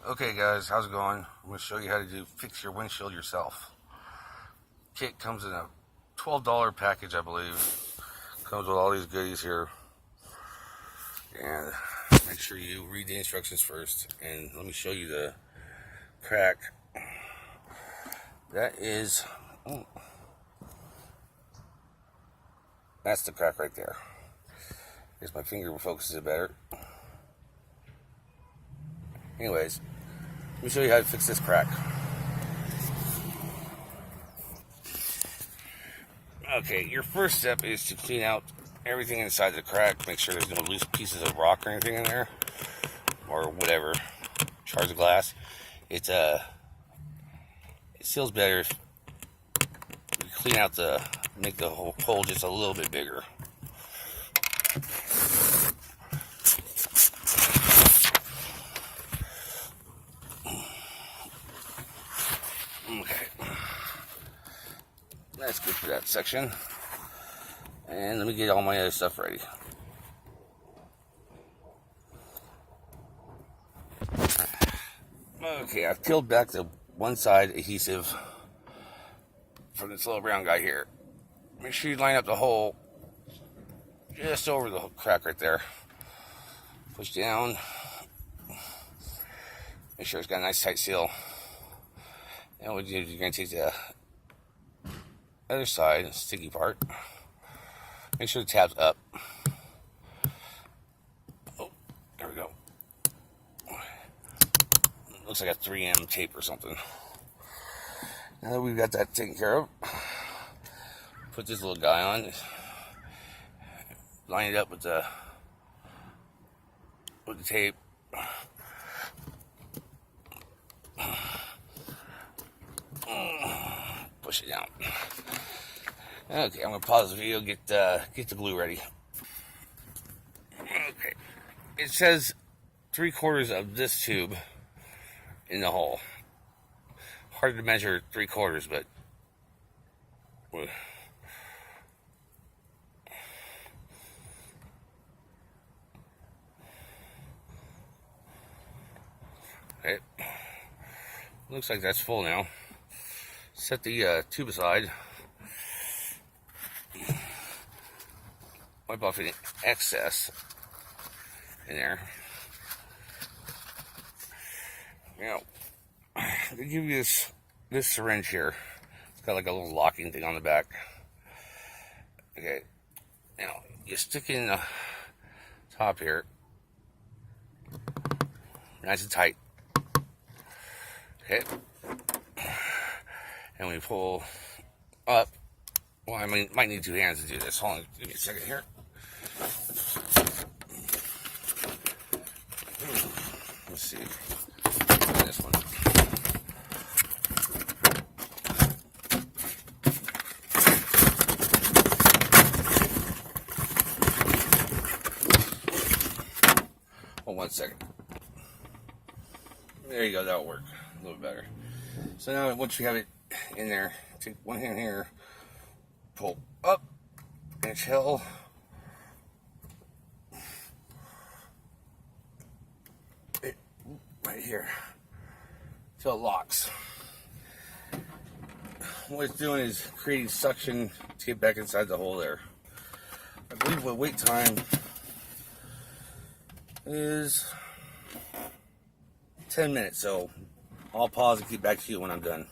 Okay guys, how's it going? I'm going to show you how to fix your windshield yourself. Kit comes in a $12 package, I believe. Comes with all these goodies here. And make sure you read the instructions first. And let me show you the crack. That's the crack right there. I guess my finger focuses it better. Anyways, let me show you how to fix this crack. Okay, your first step is to clean out everything inside the crack. Make sure there's no loose pieces of rock or anything in there, or whatever, shards of glass. It seals better if you clean out make the whole hole just a little bit bigger. Okay, that's good for that section. And let me get all my other stuff ready. Okay, I've peeled back the one side adhesive from this little brown guy here. Make sure you line up the hole just over the crack right there. Push down. Make sure it's got a nice tight seal. And what you do is you're going to take the other side, the sticky part. Make sure the tab's up. Oh, there we go. Looks like a 3M tape or something. Now that we've got that taken care of, put this little guy on. Line it up with the tape. Push it down. Okay, I'm gonna pause the video, get the glue ready. Okay, it says 3/4 of this tube in the hole. Hard to measure 3/4, but okay, looks like that's full now. Set the tube aside. Wipe off any excess in there. Now, they give you this syringe here. It's got like a little locking thing on the back. Okay, now you stick it in the top here, nice and tight. Okay, and we pull up. Well, I might need 2 hands to do this. Hold on, give me a second here. Let's see. This one. Hold 1 second. There you go, that'll work a little better. So now once you have it in there, take one hand here, pull up, and chill. It right here till it locks. What it's doing is creating suction to get back inside the hole there. I believe the wait time is 10 minutes, so I'll pause and get back to you when I'm done.